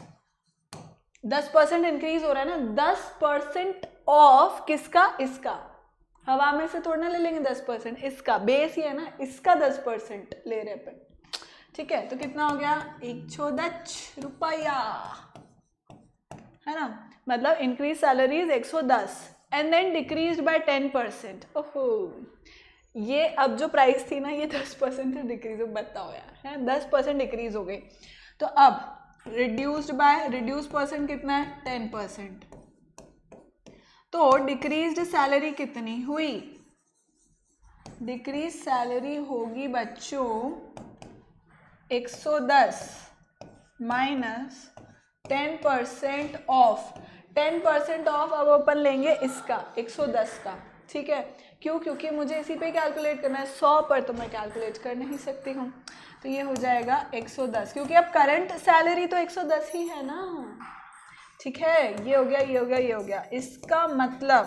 10% इंक्रीज हो रहा है ना. 10% ऑफ किसका, इसका. हवा में से थोड़ा ना ले लेंगे 10%, इसका बेस ही है ना, इसका 10% ले रहे अपन. ठीक है, तो कितना हो गया, 110 रुपया, है ना. मतलब increase salaries 110 and then decrease by 10%। ओहो, ये अब जो प्राइस थी ना ये 10% डिक्रीज, बताओ यार, है 10% डिक्रीज हो गई। तो अब रिड्यूस्ड बाय, रिड्यूस परसेंट कितना है 10%, तो डिक्रीज्ड सैलरी कितनी हुई, डिक्रीज सैलरी होगी बच्चों 110 माइनस 10% ऑफ, 10% ऑफ अब अपन लेंगे इसका 110 का, ठीक है, क्यों, क्योंकि मुझे इसी पे कैलकुलेट करना है, 100 पर तो मैं कैलकुलेट कर नहीं सकती हूँ, तो ये हो जाएगा 110, क्योंकि अब करंट सैलरी तो 110 ही है ना, ठीक है, ये हो गया, ये हो गया, ये हो गया। इसका मतलब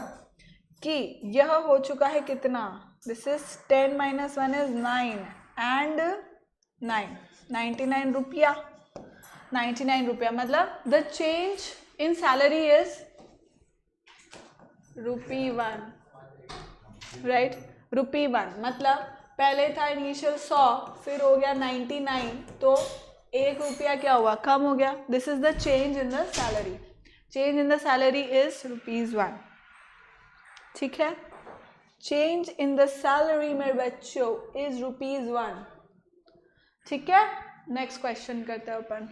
कि यह हो चुका है कितना, this is 10 minus 1 is 9 and 99 रुपया, 99 रुपया, मतलब the change in salary is ₹1, right, ₹1, मतलब पहले था इनिशियल 100, फिर हो गया 99, तो 1 रुपया क्या हुआ, कम हो गया। This is the change in the salary, change in the salary is ₹1, ठीक है, चेंज इन द सैलरी मेरे बच्चों इज ₹1, ठीक है। नेक्स्ट क्वेश्चन करते हैं अपन,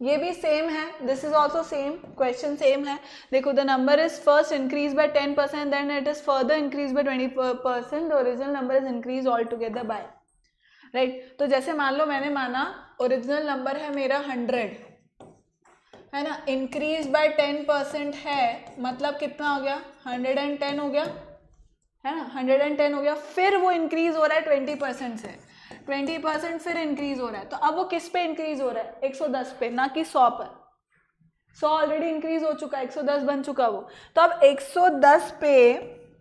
ये भी सेम है, this is also same, question same है। देखो, the number is first increase by 10%, then it is further increase by 20%, the original number is increase altogether by, right. तो जैसे मान लो मैंने माना ओरिजिनल नंबर है मेरा 100, है ना, इंक्रीज बाय 10% है, मतलब कितना हो गया, 110 हो गया, है ना, 110 हो गया, फिर वो इंक्रीज हो रहा है 20% से, 20% फिर इंक्रीज हो रहा है, तो अब वो किस पे इंक्रीज हो रहा है, 110 पे, ना कि 100 पर, 100 ऑलरेडी इंक्रीज हो चुका है, 110 बन चुका वो, तो अब 110 पे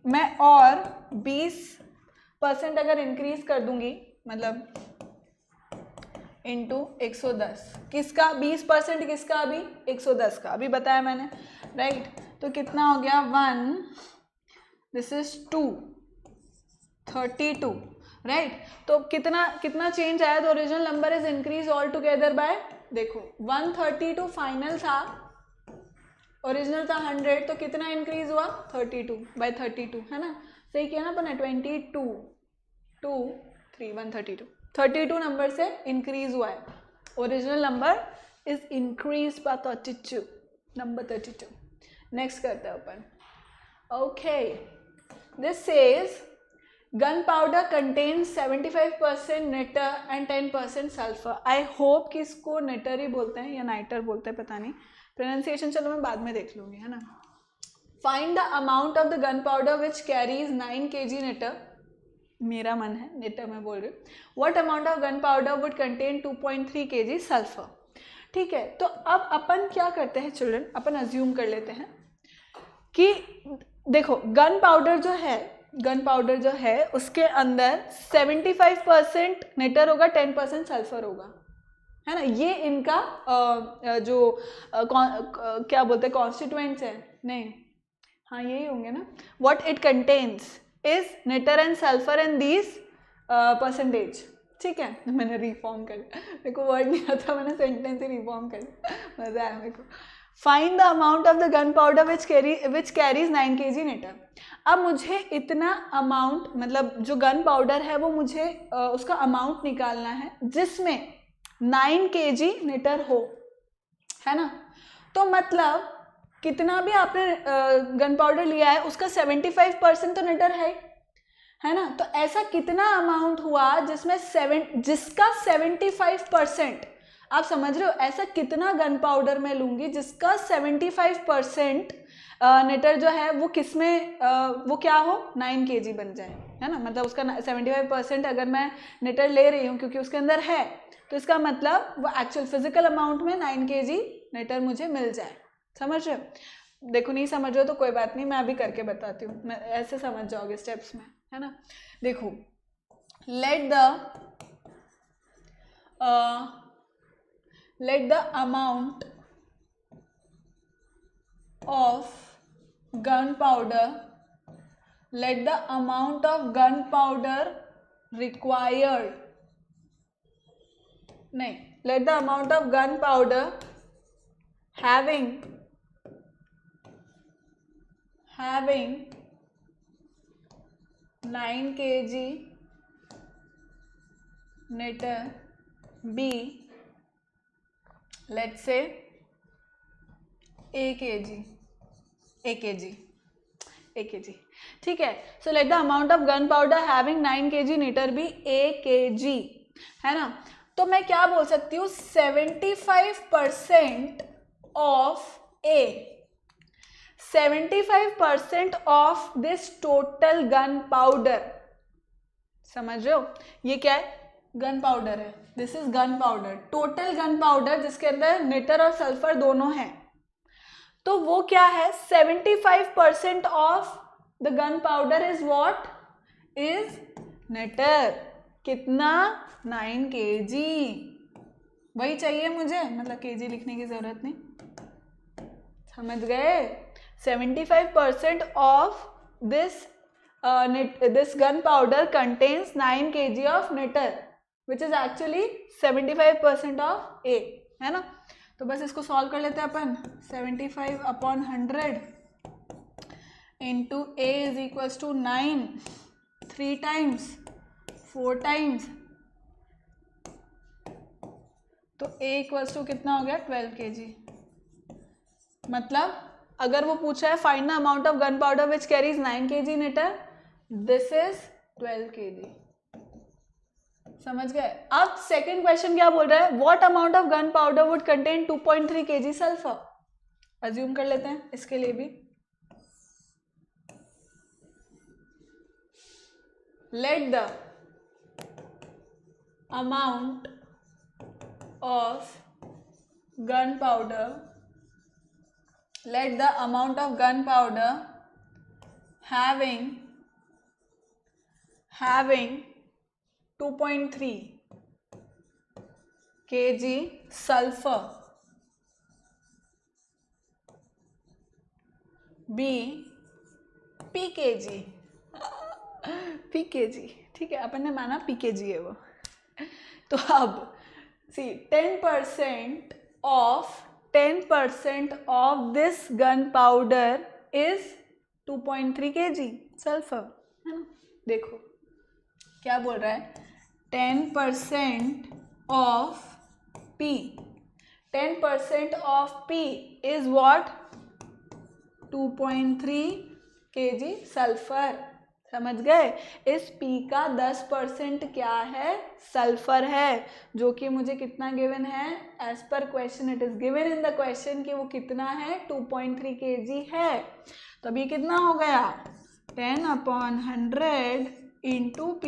मैं और 20% अगर इंक्रीज कर दूंगी, मतलब इंटू 110, किसका 20% किसका, अभी 110 का, अभी बताया मैंने, राइट, तो कितना हो गया 1, दिस इज 2, 32, राइट, तो कितना कितना चेंज आया, तो original number is increase altogether bye, देखो 132 फाइनल था, ओरिजिनल था 100, तो कितना इंक्रीज हुआ 32 बाय 32, है ना, सही किया ना अपन, 22 2 3 132 नंबर से इंक्रीज हुआ है, original number is increase by 32, number 32। Next करते हैं अपन, okay, this says gunpowder contains 75% nitre and 10% sulphur. I hope कि इसको नेटर ही बोलते हैं या नाइटर बोलते हैं, पता नहीं, प्रोनाउंसिएशन चलो मैं बाद में देख लूँगी, है ना। Find the amount of the gun powder which carries 9 kg नेटर, मेरा मन है नेटर मैं बोल रही हूँ, what amount of gun powder would contain 2.3 kg sulphur, ठीक है। तो अब अपन क्या करते हैं चिल्ड्रन, अपन अज्यूम कर लेते हैं कि देखो गन पाउडर जो है उसके अंदर 75% नेटर होगा, 10% सल्फर होगा, है ना, ये इनका जो क्या बोलते हैं कॉन्स्टिट्यूएंट्स है, नहीं, हाँ यही होंगे ना, what it contains is nitre and sulphur and these percentage, ठीक है। मैंने रिफॉर्म कर लिया, मेरे को वर्ड नहीं आता, मैंने सेंटेंस ही रिफॉर्म कर लिया, मजा आया मेरे को। Find the amount of the gun powder which carries 9 kg नेटर। अब मुझे इतना अमाउंट, मतलब जो गन पाउडर है वो मुझे उसका अमाउंट निकालना है जिसमें 9 kg नेटर हो, है ना। तो मतलब कितना भी आपने गन पाउडर लिया है उसका 75% तो नेटर है ना, तो ऐसा कितना अमाउंट हुआ जिसका 75%, आप समझ रहे हो, ऐसा कितना गन पाउडर मैं लूंगी जिसका 75% नेटर जो है वो किसमें वो क्या हो, 9 kg बन जाए, है ना, मतलब उसका 75% अगर मैं नेटर ले रही हूँ क्योंकि उसके अंदर है, तो इसका मतलब वो एक्चुअल फिजिकल अमाउंट में 9 kg नेटर मुझे मिल जाए, समझ रहे हो। देखो नहीं समझ रहे हो तो कोई बात नहीं, मैं अभी करके बताती हूँ, मैं ऐसे समझ जाओगे स्टेप्स में, है ना। देखो, let the amount of gunpowder required, नहीं, late the amount of gun powder having 9 kg niter be, let's say a kg. ठीक है. So let the amount of gunpowder having 9 kg nitre be a kg, है ना. तो मैं क्या बोल सकती हूँ, 75% of A, 75% of this total gun powder. समझ रहे हो, ये क्या है, गन पाउडर है. This is gun powder, total gun powder जिसके अंदर निटर और सल्फर दोनों हैं. तो वो क्या है, 75% of the gun powder is what, is knitter. कितना, 9 kg. वही चाहिए मुझे, मतलब kg लिखने की जरूरत नहीं. समझ गए. 75% of this gun powder contains 9 kg of knitter which is actually 75% of A, है ना. तो बस इसको सॉल्व कर लेते हैं अपन. 75/100 into A is equals to 9, 3 times 4 times, तो A इक्वल्स टू कितना हो गया, 12 kg. मतलब अगर वो पूछा है find the amount of gun powder which carries 9 kg नीटर, this is 12 kg. समझ गए. अब सेकंड क्वेश्चन क्या बोल रहा है, what amount of gun powder would contain 2.3 kg sulphur. Assume कर लेते हैं इसके लिए भी. Late the amount of gun powder, let the amount of gunpowder having 2.3 kg sulfur be pkg. pkg, ठीक है, अपन ने माना pkg है वो. तो अब सी 10% of this gunpowder is 2.3 kg sulfur, है ना. देखो क्या बोल रहा है, 10% of P. 10% of P is what, 2.3 kg sulfur. समझ गए. इस P का 10% क्या है, सल्फर है, जो कि मुझे कितना गिवन है, एज पर question it is given in the question कि वो कितना है, 2.3 kg है. तो अभी कितना हो गया, 10/100 into P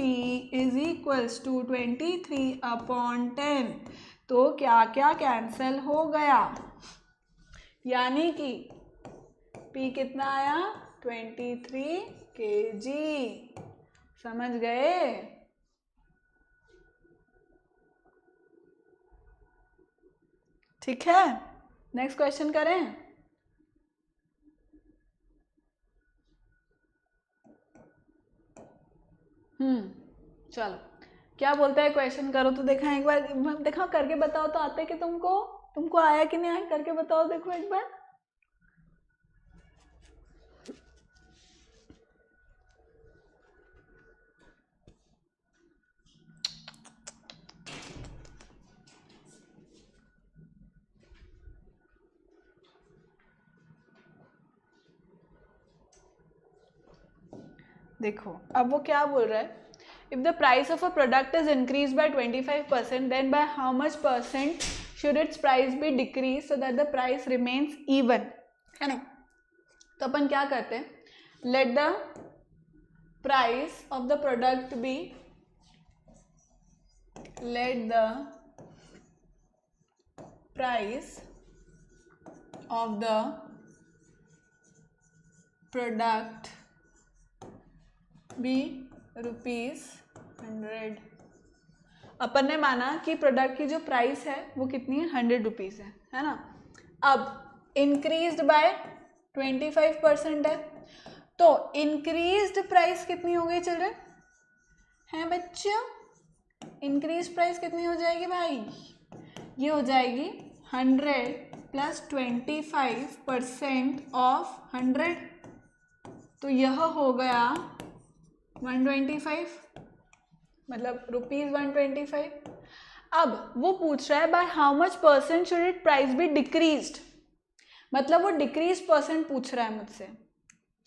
is equals to 23/10. तो क्या क्या कैंसल हो गया, यानी कि P कितना आया, 23 kg. समझ गए. ठीक है, नेक्स्ट क्वेश्चन करें. चलो क्या बोलता है क्वेश्चन, करो तो देखा एक बार, देखा करके बताओ तो आते कि तुमको आया कि नहीं आया, करके बताओ देखो एक बार. देखो अब वो क्या बोल रहा है, if the price of a product is increase by 25%, then by how much percent should its price be decrease so that the price remains even, है ना. तो अपन क्या करते हैं, let the price of the product be, let the price of the product be ₹100. अपन ने माना कि प्रोडक्ट की जो प्राइस है वो कितनी है, 100 रुपीज़ है ना. अब इंक्रीज्ड बाय 25% है, तो इंक्रीज्ड प्राइस कितनी हो गई चिल्ड्रन, है बच्चों, इंक्रीज प्राइस कितनी हो जाएगी भाई, ये हो जाएगी 100 प्लस 25% ऑफ 100, तो यह हो गया 125, मतलब ₹125। अब वो पूछ रहा है by how much percent should it price be decreased, मतलब वो डिक्रीज परसेंट पूछ रहा है मुझसे,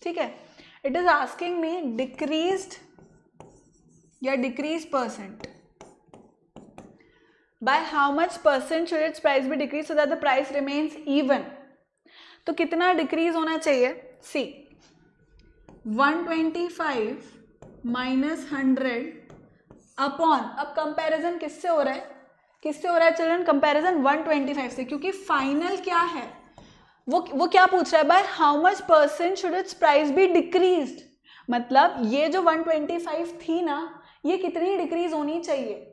ठीक है। It is asking me decreased या decrease percent, by how much percent should its price be decrease so that the price remains even. तो कितना डिक्रीज होना चाहिए, सी 125 माइनस 100 अपॉन, अब कंपैरिजन किससे हो रहा है, किससे हो रहा है चिल्ड्रन, कंपैरिजन 125 से, क्योंकि फाइनल क्या है, वो क्या पूछ रहा है, by how much percent should its price be decreased, मतलब ये जो 125 थी ना, ये कितनी डिक्रीज होनी चाहिए,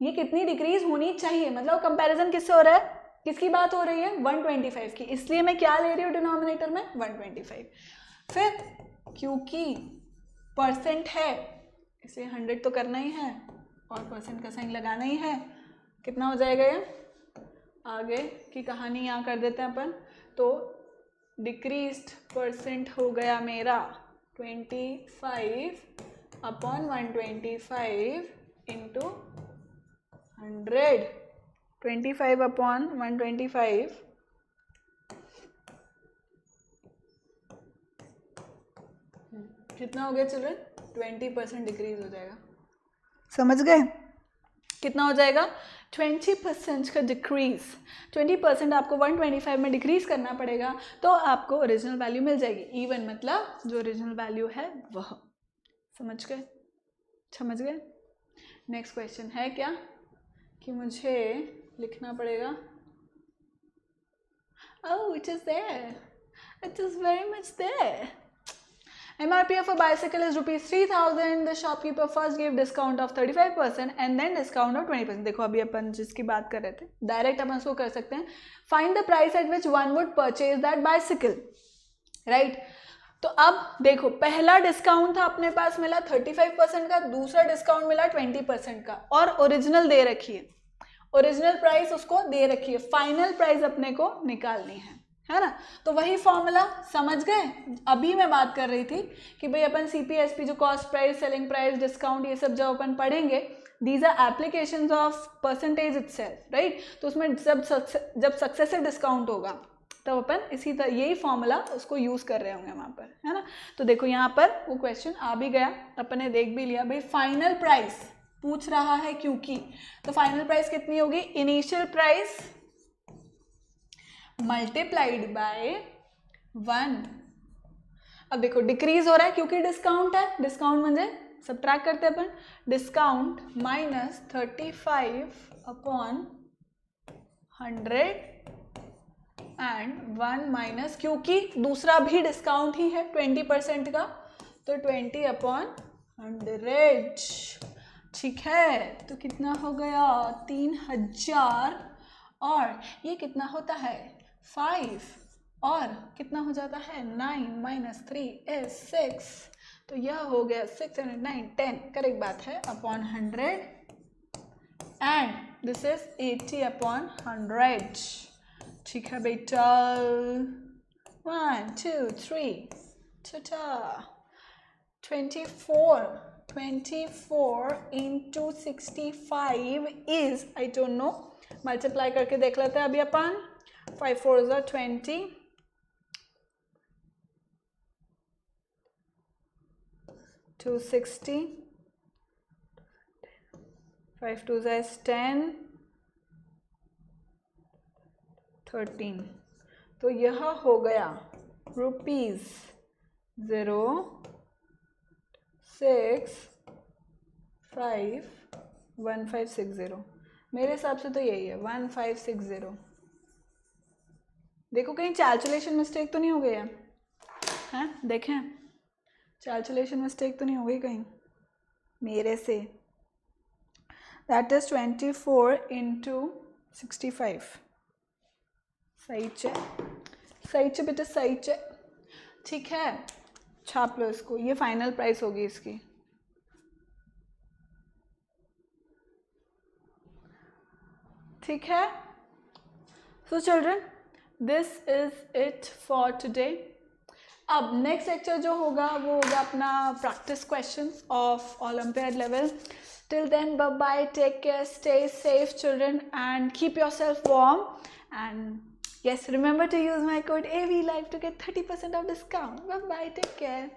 ये कितनी डिक्रीज होनी चाहिए, मतलब कंपैरिजन किससे हो रहा है, किसकी बात हो रही है, 125 की, इसलिए मैं क्या ले रही हूँ डिनोमिनेटर में 125। फिर क्योंकि परसेंट है इसलिए 100 तो करना ही है और परसेंट का साइन लगाना ही है, कितना हो जाएगा ये, आगे की कहानी यहाँ कर देते हैं अपन, तो डिक्रीज्ड परसेंट हो गया मेरा 25 अपॉन 125 इंटू 100, 25 अपॉन 125 कितना हो गया चिल्ड्रन, 20% डिक्रीज हो जाएगा, समझ गए, कितना हो जाएगा 20% का डिक्रीज, 20% आपको 125 में डिक्रीज करना पड़ेगा तो आपको ओरिजिनल वैल्यू मिल जाएगी, इवन मतलब जो ओरिजिनल वैल्यू है वह, समझ गए, समझ गए। नेक्स्ट क्वेश्चन है क्या कि मुझे लिखना पड़ेगा, oh it is there, it is very much there. MRP of a bicycle is ₹3,000. The shopkeeper first gave discount of 35% and then discount of 20%. देखो अभी अपन जिसकी बात कर रहे थे, डायरेक्ट अपन उसको कर सकते हैं, find the price at which one would purchase that bicycle, right? तो अब देखो पहला डिस्काउंट था अपने पास मिला 35% का, दूसरा डिस्काउंट मिला 20% का, और ओरिजिनल दे रखी है, ओरिजिनल प्राइस उसको दे रखी है, फाइनल प्राइस अपने को निकालनी है ना। तो वही फॉर्मूला समझ गए, अभी मैं बात कर रही थी कि भाई अपन CPSP जो cost price, selling price, discount, ये सब जब अपन पढ़ेंगे, these are applications of percentage itself, right. तो उसमें जब सक्सेसिव डिस्काउंट होगा तब अपन इसी तरह यही फॉर्मूला उसको यूज कर रहे होंगे वहां पर, है ना। तो देखो यहाँ पर वो क्वेश्चन आ भी गया, अपन ने देख भी लिया, भाई फाइनल प्राइस पूछ रहा है क्योंकि, तो फाइनल प्राइस कितनी होगी, इनिशियल प्राइस मल्टीप्लाइड बाय 1। अब देखो डिक्रीज हो रहा है क्योंकि डिस्काउंट है, डिस्काउंट म्हणजे सबट्रैक्ट करते हैं अपन, discount minus 35 upon 100 and 1 minus, क्योंकि दूसरा भी डिस्काउंट ही है 20% का, तो 20 अपॉन 100, ठीक है। तो कितना हो गया 3000, और ये कितना होता है 5, और कितना हो जाता है 9 माइनस 3 इज 6, तो यह हो गया 6 and 9 10, करेक्ट बात है, upon 100 and this is 80 upon 100, ठीक है बेटा, 1 2 3 ta 24 into 65 is, I don't know, multiply करके देख लेते हैं अभी अपन, 5 4s are 20, 260, 5 2s is 10, 13, तो यह हो गया ₹6,51560, मेरे हिसाब से तो यही है 1560। देखो कहीं कैलकुलेशन मिस्टेक तो नहीं हो गई है, हैं देखें, कैलकुलेशन मिस्टेक तो नहीं हो गई कहीं मेरे से, दैट इज 24 into 65, सही चे बेटा सही चे, ठीक है, छाप लो इसको, ये फाइनल प्राइस होगी इसकी, ठीक है। So children, this is it for today. अब नेक्स्ट लेक्चर जो होगा वो होगा अपना practice questions of olympiad level. Till then, bye bye, take care, stay safe children, and keep yourself warm. And yes, remember to use my code AVLive to get 30% of discount. Bye bye, take care.